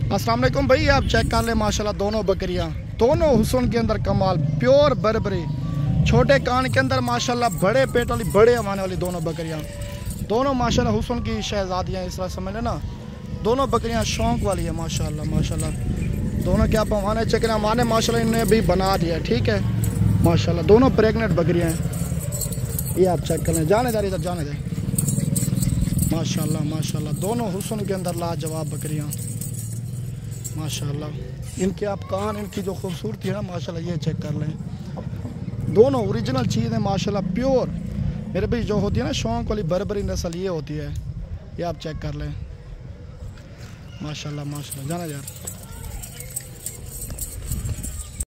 अस्सलाम वालेकुम भाई, आप चेक कर ले माशाल्लाह दोनों बकरियां, दोनों हुस्न के अंदर कमाल, प्योर बरबरी, छोटे कान के अंदर माशाल्लाह, बड़े पेट वाली, बड़े अमाने वाली दोनों बकरियां, दोनों माशाल्लाह हुस्न की शहजादियां, इस तरह समझ लेना। दोनों बकरियां शौक वाली है माशाल्लाह माशाल्लाह। दोनों क्या पवाने चक्कर हमारे माशाल्लाह इन्होंने भी बना दिया, ठीक है माशाल्लाह। दोनों प्रेगनेंट बकरियां हैं, ये आप चेक कर लें। जाने दे इधर, जाने दे माशाल्लाह माशाल्लाह। दोनों हुस्न के अंदर लाजवाब बकरियां माशाल्लाह। इनके आप कान, इनकी जो खूबसूरती है ना माशाल्लाह, ये चेक कर लें। दोनों ओरिजिनल चीज़ है माशाल्लाह, प्योर। मेरे भाई जो होती है ना शौक वाली बरबरी नस्ल, ये होती है, ये आप चेक कर लें माशाल्लाह माशाल्लाह। जाना यार।